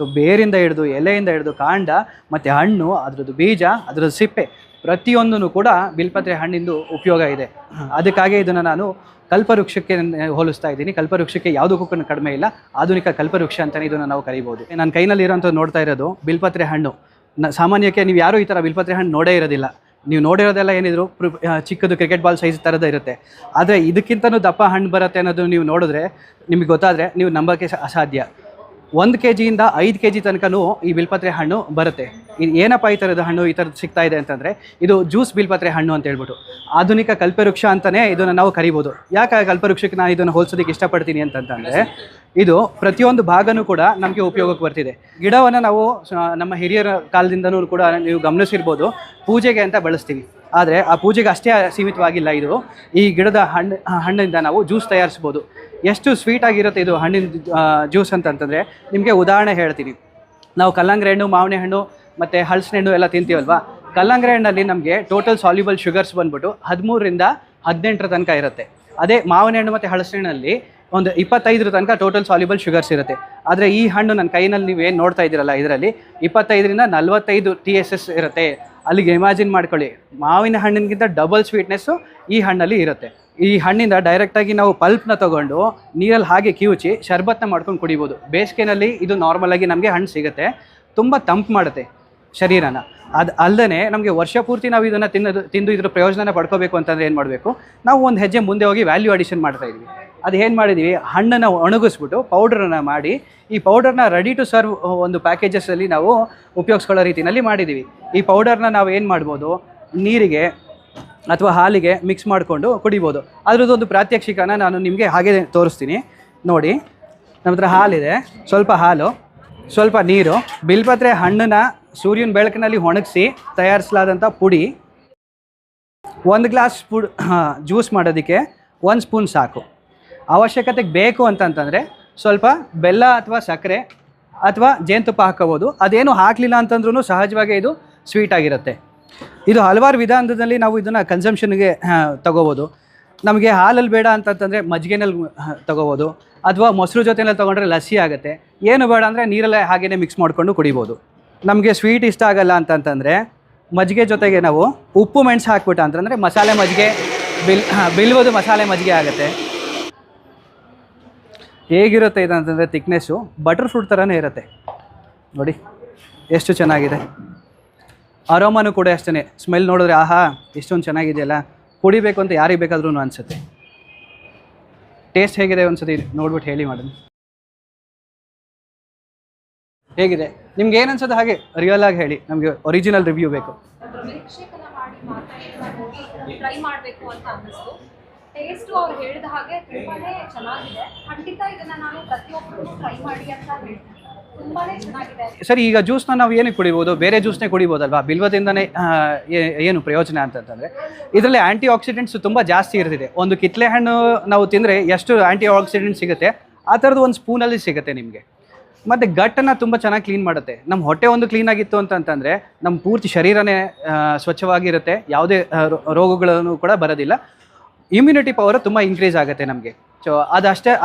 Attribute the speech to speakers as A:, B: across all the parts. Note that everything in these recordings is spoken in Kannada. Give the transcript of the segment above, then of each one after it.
A: ಸೊ ಬೇರಿಂದ ಹಿಡಿದು ಎಲೆಯಿಂದ ಹಿಡಿದು ಕಾಂಡ ಮತ್ತು ಹಣ್ಣು, ಅದರದ್ದು ಬೀಜ, ಅದರದ್ದು ಸಿಪ್ಪೆ ಪ್ರತಿಯೊಂದೂ ಕೂಡ ಬಿಲ್ಪತ್ರೆ ಹಣ್ಣಿಂದು ಉಪಯೋಗ ಇದೆ. ಅದಕ್ಕಾಗಿ ಇದನ್ನು ನಾನು ಕಲ್ಪವೃಕ್ಷಕ್ಕೆ ಹೋಲಿಸ್ತಾ ಇದ್ದೀನಿ. ಕಲ್ಪವೃಕ್ಷಕ್ಕೆ ಯಾವುದಕ್ಕೂ ಕಡಿಮೆ ಇಲ್ಲ, ಆಧುನಿಕ ಕಲ್ಪವೃಕ್ಷ ಅಂತಲೇ ಇದನ್ನು ನಾವು ಕರಿಬೋದು. ನನ್ನ ಕೈನಲ್ಲಿ ಇರೋಂಥದ್ದು ನೋಡ್ತಾ ಇರೋದು ಬಿಲ್ಪತ್ರೆ ಹಣ್ಣು. ಸಾಮಾನ್ಯಕ್ಕೆ ನೀವು ಯಾರೂ ಈ ಥರ ಬಿಲ್ಪತ್ರೆ ಹಣ್ಣು ನೋಡೇ ಇರೋದಿಲ್ಲ. ನೀವು ನೋಡಿರೋದೆಲ್ಲ ಏನಿದ್ರು ಚಿಕ್ಕದು ಕ್ರಿಕೆಟ್ ಬಾಲ್ ಸೈಜ್ ಥರದ ಇರುತ್ತೆ. ಆದರೆ ಇದಕ್ಕಿಂತಲೂ ದಪ್ಪ ಹಣ್ಣು ಬರುತ್ತೆ ಅನ್ನೋದು ನೀವು ನೋಡಿದ್ರೆ ನಿಮಗೆ ಗೊತ್ತಾದರೆ ನೀವು ನಂಬೋಕ್ಕೆ ಅಸಾಧ್ಯ. 1 kg ಇಂದ 5 kg ತನಕನೂ ಈ ಬಿಲ್ಪತ್ರೆ ಹಣ್ಣು ಬರುತ್ತೆ. ಇದು ಏನಪ್ಪ ಈ ಥರದ ಹಣ್ಣು ಈ ಥರದ್ದು ಸಿಗ್ತಾ ಇದೆ ಅಂತಂದರೆ ಇದು ಜ್ಯೂಸ್ ಬಿಲ್ಪತ್ರೆ ಹಣ್ಣು ಅಂತ ಹೇಳ್ಬಿಟ್ಟು ಆಧುನಿಕ ಕಲ್ಪವೃಕ್ಷ ಅಂತಲೇ ಇದನ್ನು ನಾವು ಕರಿಬೋದು. ಯಾಕೆ ಕಲ್ಪವೃಕ್ಷಕ್ಕೆ ನಾನು ಇದನ್ನು ಹೋಲಿಸೋದಕ್ಕೆ ಇಷ್ಟಪಡ್ತೀನಿ ಅಂತಂದರೆ ಇದು ಪ್ರತಿಯೊಂದು ಭಾಗನೂ ಕೂಡ ನಮಗೆ ಉಪಯೋಗಕ್ಕೆ ಬರ್ತಿದೆ. ಗಿಡವನ್ನು ನಾವು ನಮ್ಮ ಹಿರಿಯರ ಕಾಲದಿಂದನೂ ಕೂಡ ನೀವು ಗಮನಿಸಿರ್ಬೋದು, ಪೂಜೆಗೆ ಅಂತ ಬಳಸ್ತೀವಿ. ಆದರೆ ಆ ಪೂಜೆಗೆ ಅಷ್ಟೇ ಸೀಮಿತವಾಗಿಲ್ಲ. ಇದು ಈ ಗಿಡದ ಹಣ್ಣಿಂದ ನಾವು ಜ್ಯೂಸ್ ತಯಾರಿಸ್ಬೋದು. ಎಷ್ಟು ಸ್ವೀಟಾಗಿರುತ್ತೆ ಇದು ಹಣ್ಣಿನ ಜ್ಯೂಸ್ ಅಂತಂತಂದರೆ ನಿಮಗೆ ಉದಾಹರಣೆ ಹೇಳ್ತೀನಿ. ನಾವು ಕಲ್ಲಂಗಡಿ ಹಣ್ಣು, ಮಾವಿನ ಹಣ್ಣು ಮತ್ತು ಹಲಸಿನ ಹಣ್ಣು ಎಲ್ಲ ತಿಂತೀವಲ್ವಾ. ಕಲ್ಲಂಗಡಿ ಹಣ್ಣಲ್ಲಿ ನಮಗೆ ಟೋಟಲ್ ಸಾಲ್ಯುಬಲ್ ಶುಗರ್ಸ್ ಬಂದ್ಬಿಟ್ಟು 13 ರಿಂದ 18 ತನಕ ಇರುತ್ತೆ. ಅದೇ ಮಾವಿನ ಹಣ್ಣು ಮತ್ತು ಹಲಸಿನ ಹಣ್ಣಲ್ಲಿ ಒಂದು 25 ತನಕ ಟೋಟಲ್ ಸಾಲ್ಯುಬಲ್ ಶುಗರ್ಸ್ ಇರುತ್ತೆ. ಆದರೆ ಈ ಹಣ್ಣು ನನ್ನ ಕೈನಲ್ಲಿ ನೀವು ಏನು ನೋಡ್ತಾ ಇದ್ದೀರಲ್ಲ, ಇದರಲ್ಲಿ 25 ರಿಂದ 45 TSS ಇರುತ್ತೆ. ಅಲ್ಲಿಗೆ ಇಮ್ಯಾಜಿನ್ ಮಾಡ್ಕೊಳ್ಳಿ, ಮಾವಿನ ಹಣ್ಣಿನಗಿಂತ ಡಬಲ್ ಸ್ವೀಟ್ನೆಸ್ಸು ಈ ಹಣ್ಣಲ್ಲಿ ಇರುತ್ತೆ. ಈ ಹಣ್ಣಿಂದ ಡೈರೆಕ್ಟಾಗಿ ನಾವು ಪಲ್ಪ್ನ ತೊಗೊಂಡು ನೀರಲ್ಲಿ ಹಾಗೆ ಕಿವುಚಿ ಶರ್ಬತ್ನ ಮಾಡ್ಕೊಂಡು ಕುಡಿಬೋದು. ಬೇಸಿಗೆನಲ್ಲಿ ಇದು ನಾರ್ಮಲಾಗಿ ನಮಗೆ ಹಣ್ಣು ಸಿಗುತ್ತೆ, ತುಂಬ ತಂಪು ಮಾಡುತ್ತೆ ಶರೀರನ. ಅದು ಅಲ್ಲದೆ ನಮಗೆ ವರ್ಷ ಪೂರ್ತಿ ನಾವು ಇದನ್ನು ತಿಂದು ಇದ್ರ ಪ್ರಯೋಜನ ಪಡ್ಕೋಬೇಕು ಅಂತಂದರೆ ಏನು ಮಾಡಬೇಕು, ನಾವು ಒಂದು ಹೆಜ್ಜೆ ಮುಂದೆ ಹೋಗಿ ವ್ಯಾಲ್ಯೂ ಅಡಿಷನ್ ಮಾಡ್ತಾಯಿದ್ವಿ. ಅದು ಏನು ಮಾಡಿದ್ದೀವಿ, ಹಣ್ಣನ್ನು ಒಣಗಿಸ್ಬಿಟ್ಟು ಪೌಡ್ರನ್ನು ಮಾಡಿ ಈ ಪೌಡರ್ನ ರೆಡಿ ಟು ಸರ್ವ್ ಒಂದು ಪ್ಯಾಕೇಜಸಲ್ಲಿ ನಾವು ಉಪಯೋಗಿಸ್ಕೊಳ್ಳೋ ರೀತಿಯಲ್ಲಿ ಮಾಡಿದ್ದೀವಿ. ಈ ಪೌಡರ್ನ ನಾವು ಏನು ಮಾಡ್ಬೋದು, ನೀರಿಗೆ ಅಥವಾ ಹಾಲಿಗೆ ಮಿಕ್ಸ್ ಮಾಡಿಕೊಂಡು ಕುಡಿಬೋದು. ಅದರದ್ದೊಂದು ಪ್ರಾತ್ಯಕ್ಷಿಕನ ನಾನು ನಿಮಗೆ ಹಾಗೆ ತೋರಿಸ್ತೀನಿ ನೋಡಿ. ನಮ್ಮ ಹತ್ರ ಹಾಲಿದೆ, ಸ್ವಲ್ಪ ಹಾಲು, ಸ್ವಲ್ಪ ನೀರು, ಬಿಲ್ಪತ್ರೆ ಹಣ್ಣನ್ನು ಸೂರ್ಯನ ಬೆಳಕಿನಲ್ಲಿ ಒಣಗಿಸಿ ತಯಾರಿಸಲಾದಂಥ ಪುಡಿ. 1 ಗ್ಲಾಸ್ ಜ್ಯೂಸ್ ಮಾಡೋದಕ್ಕೆ 1 ಸ್ಪೂನ್ ಸಾಕು. ಅವಶ್ಯಕತೆಗೆ ಬೇಕು ಅಂತಂತಂದರೆ ಸ್ವಲ್ಪ ಬೆಲ್ಲ ಅಥವಾ ಸಕ್ಕರೆ ಅಥವಾ ಜೇನುತುಪ್ಪ ಹಾಕೋಬೋದು. ಅದೇನು ಹಾಕಲಿಲ್ಲ ಅಂತಂದ್ರೂ ಸಹಜವಾಗಿ ಇದು ಸ್ವೀಟಾಗಿರುತ್ತೆ. ಇದು ಹಲವಾರು ವಿಧಾನದಲ್ಲಿ ನಾವು ಇದನ್ನು ಕನ್ಸಂಪ್ಷನ್ಗೆ ತಗೋಬೋದು. ನಮಗೆ ಹಾಲಲ್ಲಿ ಬೇಡ ಅಂತಂತಂದರೆ ಮಜ್ಜಿಗೆನಲ್ಲಿ ತಗೋಬೋದು, ಅಥವಾ ಮೊಸರು ಜೊತೆಯಲ್ಲಿ ತೊಗೊಂಡ್ರೆ ಲಸ್ಸಿ ಆಗುತ್ತೆ. ಏನು ಬೇಡ ಅಂದರೆ ನೀರಲ್ಲೇ ಹಾಗೇ ಮಿಕ್ಸ್ ಮಾಡಿಕೊಂಡು ಕುಡಿಬೋದು. ನಮಗೆ ಸ್ವೀಟ್ ಇಷ್ಟ ಆಗಲ್ಲ ಅಂತಂತಂದರೆ ಮಜ್ಜಿಗೆ ಜೊತೆಗೆ ನಾವು ಉಪ್ಪು ಮೆಣಸು ಹಾಕ್ಬಿಟ್ಟು ಅಂತಂದರೆ ಮಸಾಲೆ ಮಜ್ಜಿಗೆ, ಬಿಲ್ವದು ಮಸಾಲೆ ಮಜ್ಜಿಗೆ ಆಗುತ್ತೆ. ಹೇಗಿರುತ್ತೆ ಇದು ಅಂತಂದರೆ ತಿಕ್ನೆಸ್ಸು ಬಟರ್ ಫ್ರೂಟ್ ಥರನೇ ಇರುತ್ತೆ ನೋಡಿ, ಎಷ್ಟು ಚೆನ್ನಾಗಿದೆ. ಅರೋಮಾನು ಕೂಡ ಅಷ್ಟೇ, ಸ್ಮೆಲ್ ನೋಡಿದ್ರೆ ಆಹಾ ಎಷ್ಟೊಂದು ಚೆನ್ನಾಗಿದೆಯಲ್ಲ, ಕುಡಿಬೇಕು ಅಂತ ಯಾರಿಗೆ ಬೇಕಾದ್ರೂ ಅನಿಸುತ್ತೆ. ಟೇಸ್ಟ್ ಹೇಗಿದೆ ಒಂದ್ಸತಿ ನೋಡ್ಬಿಟ್ಟು ಹೇಳಿ ಮಾಡೋಣ. ಹೇಗಿದೆ ನಿಮ್ಗೆ ಏನು ಅನ್ಸುತ್ತೆ ಹಾಗೆ ರಿಯಲ್ ಆಗಿ ಹೇಳಿ, ನಮಗೆ ಒರಿಜಿನಲ್ ರಿವ್ಯೂ ಬೇಕು.
B: ಟ್ರೈ ಮಾಡಬೇಕು ಅಂತ ಅನ್ನಿಸ್ತು. ಟೇಸ್ಟು ಅವ್ರು ಹೇಳಿದ ಹಾಗೆ ತುಂಬಾನೇ ಚೆನ್ನಾಗಿದೆ. ಖಂಡಿತ ಇದನ್ನ ನಾನು ಪ್ರತಿಯೊಬ್ಬರು ಟ್ರೈ ಮಾಡಿ ಅಂತ ಹೇಳ್ತೀನಿ. ತುಂಬಾನೇ ಚೆನ್ನಾಗಿದೆ.
A: ಸರಿ, ಈಗ ಜ್ಯೂಸ್ನ ನಾವು ಏನಕ್ಕೆ ಕುಡಿಬೋದು, ಬೇರೆ ಜ್ಯೂಸ್ನೇ ಕುಡಿಬೋದಲ್ವಾ? ಬಿಲ್ವದಿಂದನೇ ಏನು ಪ್ರಯೋಜನ ಅಂತಂದರೆ ಇದರಲ್ಲಿ ಆ್ಯಂಟಿ ಆಕ್ಸಿಡೆಂಟ್ಸ್ ತುಂಬ ಜಾಸ್ತಿ ಇರ್ತಿದೆ. ಒಂದು ಕಿತ್ತಳೆ ಹಣ್ಣು ನಾವು ತಿಂದರೆ ಎಷ್ಟು ಆ್ಯಂಟಿ ಆಕ್ಸಿಡೆಂಟ್ ಸಿಗುತ್ತೆ ಆ ಥರದ್ದು ಒಂದು ಸ್ಪೂನಲ್ಲಿ ಸಿಗುತ್ತೆ ನಿಮಗೆ. ಮತ್ತು ಗಟ್ಟನ್ನು ತುಂಬ ಚೆನ್ನಾಗಿ ಕ್ಲೀನ್ ಮಾಡುತ್ತೆ. ನಮ್ಮ ಹೊಟ್ಟೆ ಒಂದು ಕ್ಲೀನಾಗಿತ್ತು ಅಂತಂತಂದರೆ ನಮ್ಮ ಪೂರ್ತಿ ಶರೀರನೇ ಸ್ವಚ್ಛವಾಗಿರುತ್ತೆ, ಯಾವುದೇ ರೋಗಗಳನ್ನು ಕೂಡ ಬರೋದಿಲ್ಲ. ಇಮ್ಯುನಿಟಿ ಪವರ್ ತುಂಬ ಇನ್ಕ್ರೀಸ್ ಆಗುತ್ತೆ ನಮಗೆ. ಸೊ ಅದು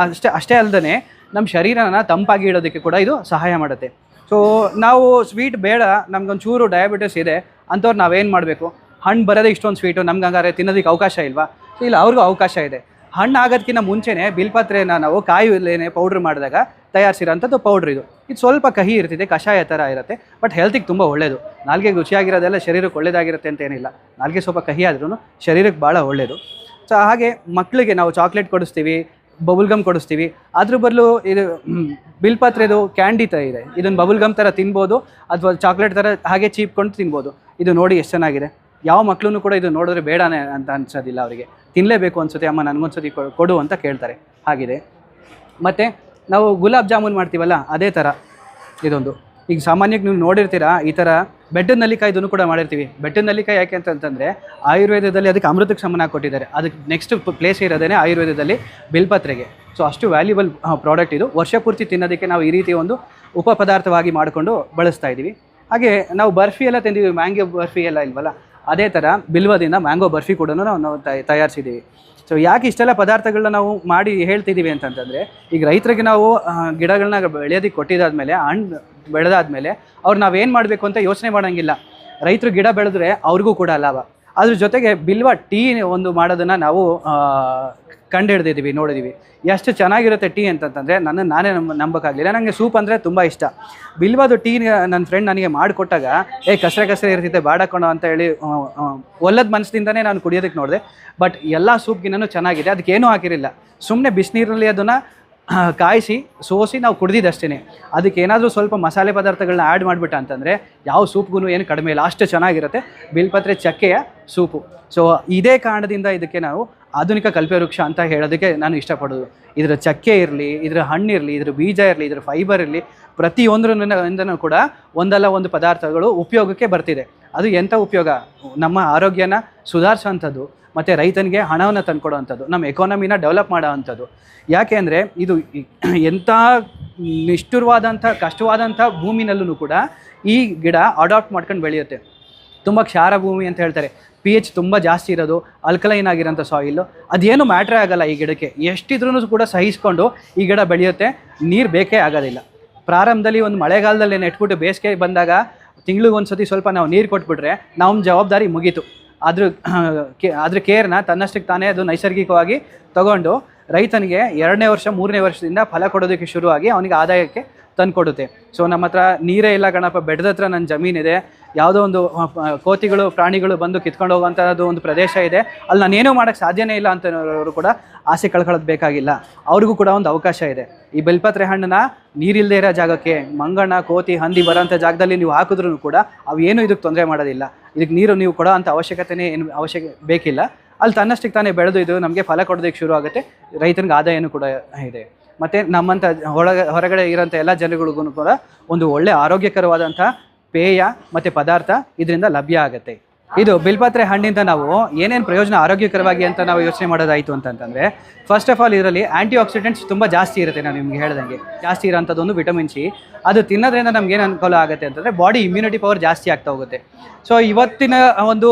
A: ಅಷ್ಟೇ ಅಲ್ಲದೆ ನಮ್ಮ ಶರೀರನ ತಂಪಾಗಿ ಇಡೋದಕ್ಕೆ ಕೂಡ ಇದು ಸಹಾಯ ಮಾಡುತ್ತೆ. ಸೊ ನಾವು ಸ್ವೀಟ್ ಬೇಡ, ನಮ್ಗೊಂದು ಚೂರು ಡಯಾಬಿಟಿಸ್ ಇದೆ ಅಂಥವ್ರು ನಾವೇನು ಮಾಡಬೇಕು, ಹಣ್ಣು ಬರೋದೇ ಇಷ್ಟೊಂದು ಸ್ವೀಟು, ನಮ್ಗೆ ಹಂಗಾರೆ ತಿನ್ನೋದಕ್ಕೆ ಅವಕಾಶ ಇಲ್ವಾ? ಸೊ ಇಲ್ಲ, ಅವ್ರಿಗೂ ಅವಕಾಶ ಇದೆ. ಹಣ್ಣು ಆಗೋದಕ್ಕಿಂತ ಮುಂಚೆನೇ ಬಿಲ್ಪತ್ರೆನ ನಾವು ಕಾಯಿಲೇನೆ ಪೌಡ್ರ್ ಮಾಡಿದಾಗ ತಯಾರಿಸಿರೋಂಥದ್ದು ಪೌಡ್ರ್ ಇದು ಸ್ವಲ್ಪ ಕಹಿ ಇರ್ತಿದೆ, ಕಷಾಯ ಥರ ಇರುತ್ತೆ. ಬಟ್ ಹೆಲ್ತಿಗೆ ತುಂಬ ಒಳ್ಳೆಯದು. ನಾಲ್ಗೆಗೆ ರುಚಿಯಾಗಿರೋದೆಲ್ಲ ಶರೀರಕ್ಕೆ ಒಳ್ಳೆಯದಾಗಿರುತ್ತೆ ಅಂತ ಏನಿಲ್ಲ. ನಾಲ್ಗೆ ಸ್ವಲ್ಪ ಕಹಿ ಆದ್ರೂ ಶರೀರಕ್ಕೆ ಭಾಳ ಒಳ್ಳೆಯದು. ಸೊ ಹಾಗೆ ಮಕ್ಕಳಿಗೆ ನಾವು ಚಾಕ್ಲೇಟ್ ಕೊಡಿಸ್ತೀವಿ, ಬಬಲ್ ಗಮ್ ಕೊಡಿಸ್ತೀವಿ. ಅದ್ರ ಬದಲು ಇದು ಬಿಲ್ಪತ್ರೆದು ಕ್ಯಾಂಡಿ ಥರ ಇದೆ, ಇದನ್ನು ಬಬಲ್ ಗಮ್ ಥರ ತಿನ್ಬೋದು ಅಥವಾ ಚಾಕ್ಲೇಟ್ ಥರ ಹಾಗೆ ಚೀಪ್ಕೊಂಡು ತಿನ್ಬೋದು. ಇದು ನೋಡಿ ಎಷ್ಟು ಚೆನ್ನಾಗಿದೆ. ಯಾವ ಮಕ್ಕಳೂ ಕೂಡ ಇದು ನೋಡಿದ್ರೆ ಬೇಡನೇ ಅಂತ ಅನ್ಸೋದಿಲ್ಲ, ಅವರಿಗೆ ತಿನ್ನಲೇಬೇಕು ಅನ್ಸುತ್ತೆ. ಅಮ್ಮ ನನಗೊಂದ್ಸತಿ ಕೊಡು ಅಂತ ಕೇಳ್ತಾರೆ, ಹಾಗಿದೆ. ಮತ್ತು ನಾವು ಗುಲಾಬ್ ಜಾಮೂನ್ ಮಾಡ್ತೀವಲ್ಲ ಅದೇ ಥರ ಇದೊಂದು. ಈಗ ಸಾಮಾನ್ಯಕ್ಕೆ ನೀವು ನೋಡಿರ್ತೀರಾ ಈ ಥರ ಬೆಟ್ಟದ ನೆಲ್ಲಿಕಾಯಿ ಇದನ್ನು ಕೂಡ ಮಾಡಿರ್ತೀವಿ. ಬೆಟ್ಟದ ನೆಲ್ಲಿಕಾಯಿ ಯಾಕೆ ಅಂತಂತಂದರೆ ಆಯುರ್ವೇದದಲ್ಲಿ ಅದಕ್ಕೆ ಅಮೃತಕ್ಕೆ ಸಮಾನ ಕೊಟ್ಟಿದ್ದಾರೆ. ಅದಕ್ಕೆ ನೆಕ್ಸ್ಟ್ ಪ್ಲೇಸ್ ಇರೋದೇ ಆಯುರ್ವೇದದಲ್ಲಿ ಬಿಲ್ಪತ್ರೆಗೆ. ಸೊ ಅಷ್ಟು ವ್ಯಾಲ್ಯೂಬಲ್ ಪ್ರಾಡಕ್ಟ್ ಇದು. ವರ್ಷ ಪೂರ್ತಿ ತಿನ್ನೋದಕ್ಕೆ ನಾವು ಈ ರೀತಿ ಒಂದು ಉಪ ಪದಾರ್ಥವಾಗಿ ಮಾಡಿಕೊಂಡು ಬಳಸ್ತಾ ಇದ್ದೀವಿ. ಹಾಗೆ ನಾವು ಬರ್ಫಿ ಎಲ್ಲ ತಿಂದಿದ್ದೀವಿ, ಮ್ಯಾಂಗೋ ಬರ್ಫಿ ಎಲ್ಲ ಇಲ್ವಲ್ಲ, ಅದೇ ಥರ ಬಿಲ್ವದಿಂದ ಮ್ಯಾಂಗೋ ಬರ್ಫಿ ಕೂಡ ನಾವು ತಯಾರಿಸಿದ್ದೀವಿ. ಸೊ ಯಾಕೆ ಇಷ್ಟೆಲ್ಲ ಪದಾರ್ಥಗಳನ್ನ ನಾವು ಮಾಡಿ ಹೇಳ್ತಿದ್ದೀವಿ ಅಂತಂತಂದರೆ, ಈಗ ರೈತರಿಗೆ ನಾವು ಗಿಡಗಳನ್ನ ಬೆಳೆಯೋದಕ್ಕೆ ಕೊಟ್ಟಿದ್ದಾದಮೇಲೆ ಹಣ್ಣು ಬೆಳೆದಾದ್ಮೇಲೆ ಅವ್ರು ನಾವೇನು ಮಾಡಬೇಕು ಅಂತ ಯೋಚನೆ ಮಾಡೋಂಗಿಲ್ಲ. ರೈತರು ಗಿಡ ಬೆಳೆದ್ರೆ ಅವ್ರಿಗೂ ಕೂಡ ಲಾಭ. ಅದ್ರ ಜೊತೆಗೆ ಬಿಲ್ವ ಟೀ ಒಂದು ಮಾಡೋದನ್ನು ನಾವು ಕಂಡು ಹಿಡ್ದಿದ್ದೀವಿ, ನೋಡಿದ್ದೀವಿ. ಎಷ್ಟು ಚೆನ್ನಾಗಿರುತ್ತೆ ಟೀ ಅಂತಂತಂದರೆ ನಾನೇ ನಂಬೋಕ್ಕಾಗಲಿಲ್ಲ. ನನಗೆ ಸೂಪ್ ಅಂದರೆ ತುಂಬ ಇಷ್ಟ. ಬಿಲ್ವದು ಟೀ ನನ್ನ ಫ್ರೆಂಡ್ ನನಗೆ ಮಾಡಿಕೊಟ್ಟಾಗ ಕಸರೆ ಇರ್ತಿದ್ದೆ ಬಾಡಾಕೋಣ ಅಂತ ಹೇಳಿ ಒಲ್ಲದ ಮನಸ್ಸಿಂದನೇ ನಾನು ಕುಡಿಯೋದಕ್ಕೆ ನೋಡಿದೆ. ಬಟ್ ಎಲ್ಲ ಸೂಪ್ಗಿನ್ನೂ ಚೆನ್ನಾಗಿದೆ. ಅದಕ್ಕೇನೂ ಹಾಕಿರಲಿಲ್ಲ, ಸುಮ್ಮನೆ ಬಿಸಿನೀರಲ್ಲಿ ಅದನ್ನು ಕಾಯಿಸಿ ಸೋಸಿ ನಾವು ಕುಡ್ದಿದ್ದಷ್ಟೇ. ಅದಕ್ಕೆ ಏನಾದರೂ ಸ್ವಲ್ಪ ಮಸಾಲೆ ಪದಾರ್ಥಗಳನ್ನ ಆ್ಯಡ್ ಮಾಡಿಬಿಟ್ಟ ಅಂತಂದರೆ ಯಾವ ಸೂಪ್ಗೂ ಏನು ಕಡಿಮೆ ಇಲ್ಲ, ಅಷ್ಟು ಚೆನ್ನಾಗಿರುತ್ತೆ ಬಿಲ್ಪತ್ರೆ ಚಕ್ಕೆಯ ಸೂಪು. ಸೊ ಇದೇ ಕಾರಣದಿಂದ ಇದಕ್ಕೆ ನಾವು ಆಧುನಿಕ ಕಲ್ಪವೃಕ್ಷ ಅಂತ ಹೇಳೋದಕ್ಕೆ ನಾನು ಇಷ್ಟಪಡೋದು. ಇದರ ಚಕ್ಕೆ ಇರಲಿ, ಇದರ ಹಣ್ಣಿರಲಿ, ಇದರ ಬೀಜ ಇರಲಿ, ಇದರ ಫೈಬರ್ ಇರಲಿ, ಪ್ರತಿಯೊಂದರಿಂದನೂ ಕೂಡ ಒಂದಲ್ಲ ಒಂದು ಪದಾರ್ಥಗಳು ಉಪಯೋಗಕ್ಕೆ ಬರ್ತಿದೆ. ಅದು ಎಂಥ ಉಪಯೋಗ? ನಮ್ಮ ಆರೋಗ್ಯನ ಸುಧಾರಿಸೋವಂಥದ್ದು, ಮತ್ತು ರೈತನಿಗೆ ಹಣವನ್ನು ತಂದುಕೊಡೋವಂಥದ್ದು, ನಮ್ಮ ಎಕಾನಮಿನ ಡೆವಲಪ್ ಮಾಡೋ ಅಂಥದ್ದು. ಯಾಕೆ ಅಂದರೆ ಇದು ಎಂಥ ನಿಷ್ಠುರವಾದಂಥ ಕಷ್ಟವಾದಂಥ ಭೂಮಿನಲ್ಲೂ ಕೂಡ ಈ ಗಿಡ ಅಡಾಪ್ಟ್ ಮಾಡ್ಕೊಂಡು ಬೆಳೆಯುತ್ತೆ. ತುಂಬ ಕ್ಷಾರ ಭೂಮಿ ಅಂತ ಹೇಳ್ತಾರೆ, pH ತುಂಬ ಜಾಸ್ತಿ ಇರೋದು, ಅಲ್ಕಲೈನ್ ಆಗಿರೋಂಥ ಸಾಯಿಲು, ಅದೇನು ಮ್ಯಾಟ್ರೇ ಆಗೋಲ್ಲ ಈ ಗಿಡಕ್ಕೆ. ಎಷ್ಟಿದ್ರೂ ಕೂಡ ಸಹಿಸ್ಕೊಂಡು ಈ ಗಿಡ ಬೆಳೆಯುತ್ತೆ. ನೀರು ಬೇಕೇ ಆಗೋದಿಲ್ಲ. ಪ್ರಾರಂಭದಲ್ಲಿ ಒಂದು ಮಳೆಗಾಲದಲ್ಲಿ ನೆಟ್ಬಿಟ್ಟು ಬೇಸಿಗೆ ಬಂದಾಗ ತಿಂಗಳಿಗೊಂದು ಸತಿ ಸ್ವಲ್ಪ ನಾವು ನೀರು ಕೊಟ್ಬಿಟ್ರೆ ನಮ್ಮ ಜವಾಬ್ದಾರಿ ಮುಗೀತು. ಅದ್ರ ಕೇರ್ನ ತನ್ನಷ್ಟಕ್ಕೆ ತಾನೇ ಅದು ನೈಸರ್ಗಿಕವಾಗಿ ತಗೊಂಡು ರೈತನಿಗೆ 2ನೇ ವರ್ಷ 3ನೇ ವರ್ಷದಿಂದ ಫಲ ಕೊಡೋದಕ್ಕೆ ಶುರುವಾಗಿ ಅವನಿಗೆ ಆದಾಯಕ್ಕೆ ತಂದುಕೊಡುತ್ತೆ. ಸೊ ನಮ್ಮ ಹತ್ರ ನೀರೇ ಇಲ್ಲ ಗಣಪ, ಬೆಟ್ಟದ ಹತ್ರ ನನ್ನ ಜಮೀನಿದೆ, ಯಾವುದೋ ಒಂದು ಕೋತಿಗಳು ಪ್ರಾಣಿಗಳು ಬಂದು ಕಿತ್ಕೊಂಡು ಹೋಗುವಂಥದ್ದು ಒಂದು ಪ್ರದೇಶ ಇದೆ, ಅಲ್ಲಿ ನಾನೇನೂ ಮಾಡೋಕ್ಕೆ ಸಾಧ್ಯನೇ ಇಲ್ಲ ಅಂತವರು ಕೂಡ ಆಸೆ ಕಳ್ಕೊಳ್ಳೋದು ಬೇಕಾಗಿಲ್ಲ. ಅವ್ರಿಗೂ ಕೂಡ ಒಂದು ಅವಕಾಶ ಇದೆ. ಈ ಬೆಲ್ಪತ್ರೆ ಹಣ್ಣನ್ನ ನೀರಿಲ್ಲದೆ ಇರೋ ಜಾಗಕ್ಕೆ, ಮಂಗಣ್ಣ, ಕೋತಿ, ಹಂದಿ ಬರೋಂಥ ಜಾಗದಲ್ಲಿ ನೀವು ಹಾಕಿದ್ರೂ ಕೂಡ ಅವು ಏನೂ ಇದಕ್ಕೆ ತೊಂದರೆ ಮಾಡೋದಿಲ್ಲ. ಇದಕ್ಕೆ ನೀರು ನೀವು ಕೊಡೋ ಅಂಥ ಅವಶ್ಯಕತೆನೇ ಏನು ಬೇಕಿಲ್ಲ. ಅಲ್ಲಿ ತನ್ನಷ್ಟಕ್ಕೆ ತಾನೇ ಬೆಳೆದು ಇದು ನಮಗೆ ಫಲ ಕೊಡೋದಕ್ಕೆ ಶುರು ಆಗುತ್ತೆ. ರೈತನಿಗೆ ಆದಾಯನೂ ಕೂಡ ಇದೆ. ಮತ್ತು ನಮ್ಮಂಥ ಹೊರಗಡೆ ಇರೋಂಥ ಎಲ್ಲ ಜನಗಳಿಗೂ ಕೂಡ ಒಂದು ಒಳ್ಳೆ ಆರೋಗ್ಯಕರವಾದಂಥ ಪೇಯ ಮತ್ತು ಪದಾರ್ಥ ಇದರಿಂದ ಲಭ್ಯ ಆಗುತ್ತೆ. ಇದು ಬಿಲ್ಪತ್ರೆ ಹಣ್ಣಿಂದ ನಾವು ಏನೇನು ಪ್ರಯೋಜನ ಆರೋಗ್ಯಕರವಾಗಿ ಅಂತ ನಾವು ಯೋಚನೆ ಮಾಡೋದಾಯಿತು ಅಂತಂತಂದರೆ, ಫಸ್ಟ್ ಆಫ್ ಆಲ್ ಇದರಲ್ಲಿ ಆ್ಯಂಟಿ ಆಕ್ಸಿಡೆಂಟ್ಸ್ ತುಂಬ ಜಾಸ್ತಿ ಇರುತ್ತೆ. ನಾನು ನಿಮ್ಗೆ ಹೇಳ್ದಂಗೆ ಜಾಸ್ತಿ ಇರೋಂಥದ್ದೊಂದು ವಿಟಮಿನ್ ಸಿ. ಅದು ತಿನ್ನೋದ್ರಿಂದ ನಮ್ಗೆ ಏನು ಅನುಕೂಲ ಆಗುತ್ತೆ ಅಂತಂದರೆ ಬಾಡಿ ಇಮ್ಯುನಿಟಿ ಪವರ್ ಜಾಸ್ತಿ ಆಗ್ತಾ ಹೋಗುತ್ತೆ. ಸೊ ಇವತ್ತಿನ ಒಂದು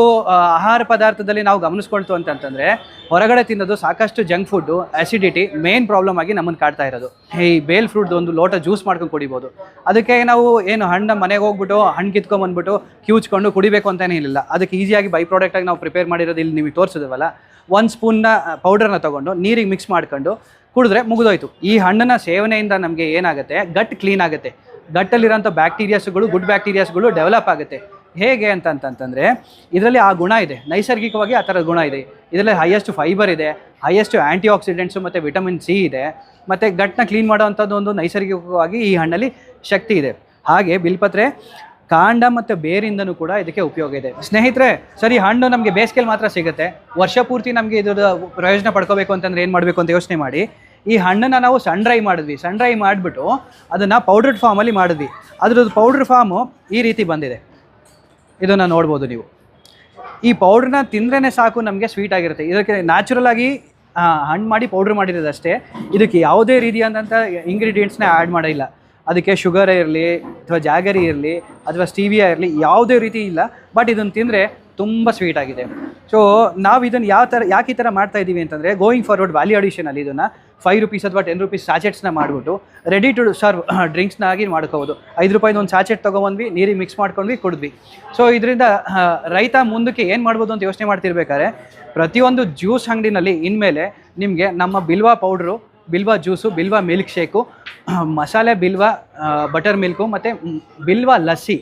A: ಆಹಾರ ಪದಾರ್ಥದಲ್ಲಿ ನಾವು ಗಮನಿಸ್ಕೊಳ್ತು ಅಂತಂತಂದರೆ, ಹೊರಗಡೆ ತಿನ್ನೋದು ಸಾಕಷ್ಟು junk food, acidity main problem ಆಗಿ ನಮ್ಮನ್ನು ಕಾಡ್ತಾ ಇರೋದು. ಈ ಬೇಲ್ ಫ್ರೂಟ್ದು ಒಂದು ಲೋಟ ಜ್ಯೂಸ್ ಮಾಡ್ಕೊಂಡು ಕುಡಿಬೋದು. ಅದಕ್ಕೆ ನಾವು ಏನು ಹಣ್ಣು ಮನೆಗೆ ಹೋಗ್ಬಿಟ್ಟು ಹಣ್ಣು ಕಿತ್ಕೊಂಡ್ಬಂದ್ಬಿಟ್ಟು ಕ್ಯೂಚ್ಕೊಂಡು ಕುಡಿಬೇಕು ಅಂತಲೇ ಇಲ್ಲ. ಅದಕ್ಕೆ ಈಸಿಯಾಗಿ ಬೈ ಪ್ರಾಡಕ್ಟಾಗಿ ನಾವು ಪ್ರಿಪೇರ್ ಮಾಡಿರೋದು ಇಲ್ಲಿ ನಿಮಗೆ ತೋರಿಸಿದ್ವಲ್ಲ, 1 ಸ್ಪೂನ್ನ ಪೌಡರ್ನ ತೊಗೊಂಡು ನೀರಿಗೆ ಮಿಕ್ಸ್ ಮಾಡ್ಕೊಂಡು ಕುಡಿದ್ರೆ ಮುಗಿದೋಯ್ತು. ಈ ಹಣ್ಣಿನ ಸೇವನೆಯಿಂದ ನಮಗೆ ಏನಾಗುತ್ತೆ, ಗಟ್ ಕ್ಲೀನ್ ಆಗುತ್ತೆ. ಗಟ್ಟಲ್ಲಿರೋಂಥ ಬ್ಯಾಕ್ಟೀರಿಯಾಸ್ಗಳು, ಗುಡ್ ಬ್ಯಾಕ್ಟೀರಿಯಾಸ್ಗಳು ಡೆವಲಪ್ ಆಗುತ್ತೆ. ಹೇಗೆ ಅಂತಂತಂದರೆ ಇದರಲ್ಲಿ ಆ ಗುಣ ಇದೆ, ನೈಸರ್ಗಿಕವಾಗಿ ಆ ಥರದ ಗುಣ ಇದೆ. ಇದರಲ್ಲಿ ಹೈಯೆಸ್ಟ್ ಫೈಬರ್ ಇದೆ, ಹೈಯೆಸ್ಟ್ ಆ್ಯಂಟಿ ಆಕ್ಸಿಡೆಂಟ್ಸು ಮತ್ತು ವಿಟಮಿನ್ ಸಿ ಇದೆ, ಮತ್ತು ಗಟ್ಟನ್ನ ಕ್ಲೀನ್ ಮಾಡೋವಂಥದ್ದು ಒಂದು ನೈಸರ್ಗಿಕವಾಗಿ ಈ ಹಣ್ಣಲ್ಲಿ ಶಕ್ತಿ ಇದೆ. ಹಾಗೆ ಬಿಲ್ಪತ್ರೆ ಕಾಂಡ ಮತ್ತು ಬೇರಿಂದನೂ ಕೂಡ ಇದಕ್ಕೆ ಉಪಯೋಗ ಇದೆ. ಸ್ನೇಹಿತರೆ, ಸರಿ ಹಣ್ಣು ನಮಗೆ ಬೇಸಿಗೆಯಲ್ಲಿ ಮಾತ್ರ ಸಿಗುತ್ತೆ, ವರ್ಷ ಪೂರ್ತಿ ನಮಗೆ ಇದರ ಪ್ರಯೋಜನ ಪಡ್ಕೋಬೇಕು ಅಂತಂದರೆ ಏನು ಮಾಡಬೇಕು ಅಂತ ಯೋಚನೆ ಮಾಡಿ ಈ ಹಣ್ಣನ್ನು ನಾವು ಸನ್ ಡ್ರೈ ಮಾಡಿದ್ವಿ. ಸನ್ ಡ್ರೈ ಮಾಡಿಬಿಟ್ಟು ಅದನ್ನು ಪೌಡ್ರಡ್ ಫಾರ್ಮಲ್ಲಿ ಮಾಡಿದ್ವಿ. ಅದರದ್ದು ಪೌಡ್ರ್ ಫಾರ್ಮು ಈ ರೀತಿ ಬಂದಿದೆ, ಇದನ್ನು ನೋಡ್ಬೋದು ನೀವು. ಈ ಪೌಡ್ರನ್ನ ತಿಂದ್ರೇ ಸಾಕು, ನಮಗೆ ಸ್ವೀಟ್ ಆಗಿರುತ್ತೆ. ಇದಕ್ಕೆ ನ್ಯಾಚುರಲ್ ಆಗಿ ಹಣ್ಣು ಮಾಡಿ ಪೌಡ್ರ್ ಮಾಡಿರೋದಷ್ಟೇ. ಇದಕ್ಕೆ ಯಾವುದೇ ರೀತಿಯಾದಂಥ ಇಂಗ್ರೀಡಿಯೆಂಟ್ಸ್ನ ಆ್ಯಡ್ ಮಾಡಿಲ್ಲ. ಅದಕ್ಕೆ ಶುಗರ್ ಇರಲಿ ಅಥವಾ ಜಾಗರಿ ಇರಲಿ ಅಥವಾ ಸ್ಟೀವಿಯಾ ಇರಲಿ ಯಾವುದೇ ರೀತಿ ಇಲ್ಲ. ಬಟ್ ಇದನ್ನು ತಿಂದರೆ ತುಂಬ ಸ್ವೀಟ್ ಆಗಿದೆ. ಸೊ ನಾವು ಇದನ್ನು ಯಾಕೆ ಈ ಥರ ಮಾಡ್ತಾ ಇದ್ದೀವಿ ಅಂತಂದರೆ, ಗೋಯಿಂಗ್ ಫಾರ್ವರ್ಡ್ ವ್ಯಾಲ್ಯೂ ಅಡಿಷನಲ್ಲಿ ಇದನ್ನು 5 ರೂಪೀಸ್ ಅಥವಾ 10 ರೂಪೀಸ್ ಸ್ಯಾಚೆಟ್ಸ್ನ ಮಾಡಿಬಿಟ್ಟು ರೆಡಿ ಟು ಸರ್ವ್ ಡ್ರಿಂಕ್ಸ್ನಾಗಿ ಮಾಡ್ಕೋಬೋದು. 5 ರೂಪಾಯಿದು ಒಂದು ಸ್ಯಾಚೆಟ್ ತೊಗೊಬಂದ್ವಿ, ನೀರಿಗೆ ಮಿಕ್ಸ್ ಮಾಡ್ಕೊಂಡ್ವಿ, ಕುಡಿದ್ವಿ. ಸೊ ಇದರಿಂದ ರೈತ ಮುಂದಕ್ಕೆ ಏನು ಮಾಡ್ಬೋದು ಅಂತ ಯೋಚನೆ ಮಾಡ್ತಿರ್ಬೇಕಾದ್ರೆ, ಪ್ರತಿಯೊಂದು ಜ್ಯೂಸ್ ಅಂಗಡಿನಲ್ಲಿ ಇನ್ಮೇಲೆ ನಿಮಗೆ ನಮ್ಮ ಬಿಲ್ವ ಪೌಡ್ರು, ಬಿಲ್ವ ಜ್ಯೂಸು, ಬಿಲ್ವ ಮಿಲ್ಕ್ ಶೇಕು, ಮಸಾಲೆ ಬಿಲ್ವ ಬಟರ್ ಮಿಲ್ಕು ಮತ್ತು ಬಿಲ್ವ ಲಸ್ಸಿ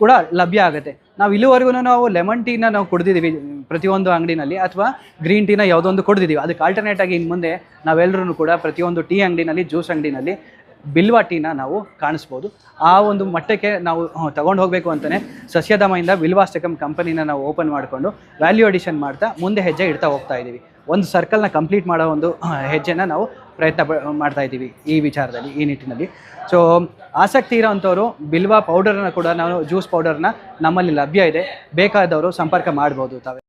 A: ಕೂಡ ಲಭ್ಯ ಆಗುತ್ತೆ. ನಾವು ಇಲ್ಲಿವರೆಗೂ ನಾವು ಲೆಮನ್ ಟೀನ ನಾವು ಕುಡ್ದಿದ್ದೀವಿ ಪ್ರತಿಯೊಂದು ಅಂಗಡಿನಲ್ಲಿ, ಅಥವಾ ಗ್ರೀನ್ ಟೀನ ಯಾವುದೊಂದು ಕುಡ್ದಿದ್ದೀವಿ. ಅದಕ್ಕೆ ಆಲ್ಟರ್ನೇಟಾಗಿ ಇನ್ನು ಮುಂದೆ ನಾವೆಲ್ಲರೂ ಕೂಡ ಪ್ರತಿಯೊಂದು ಟೀ ಅಂಗಡಿನಲ್ಲಿ, ಜ್ಯೂಸ್ ಅಂಗಡಿನಲ್ಲಿ ಬಿಲ್ವ ಟೀನ ನಾವು ಕಾಣಿಸ್ಬೋದು. ಆ ಒಂದು ಮಟ್ಟಕ್ಕೆ ನಾವು ತಗೊಂಡು ಹೋಗಬೇಕು ಅಂತಲೇ ಸಸ್ಯಧಾಮದಿಂದ ಬಿಲ್ವಾಸ್ಟಕಮ್ ಕಂಪನಿನ ನಾವು ಓಪನ್ ಮಾಡಿಕೊಂಡು ವ್ಯಾಲ್ಯೂ ಅಡಿಷನ್ ಮಾಡ್ತಾ ಮುಂದೆ ಹೆಜ್ಜೆ ಇಡ್ತಾ ಹೋಗ್ತಾ ಇದ್ದೀವಿ. ಒಂದು ಸರ್ಕಲ್ನ ಕಂಪ್ಲೀಟ್ ಮಾಡೋ ಒಂದು ಹೆಜ್ಜೆನ ನಾವು ಪ್ರಯತ್ನ ಮಾಡ್ತಾ ಇದ್ದೀವಿ ಈ ವಿಚಾರದಲ್ಲಿ, ಈ ನಿಟ್ಟಿನಲ್ಲಿ. ಸೊ ಆಸಕ್ತಿ ಇರೋವಂಥವ್ರು ಬಿಲ್ವ ಪೌಡರ್ನ ಕೂಡ ನಾವು ಜ್ಯೂಸ್ ಪೌಡರ್ನ ನಮ್ಮಲ್ಲಿ ಲಭ್ಯ ಇದೆ, ಬೇಕಾದವರು ಸಂಪರ್ಕ ಮಾಡ್ಬೋದು ತಾವೇ.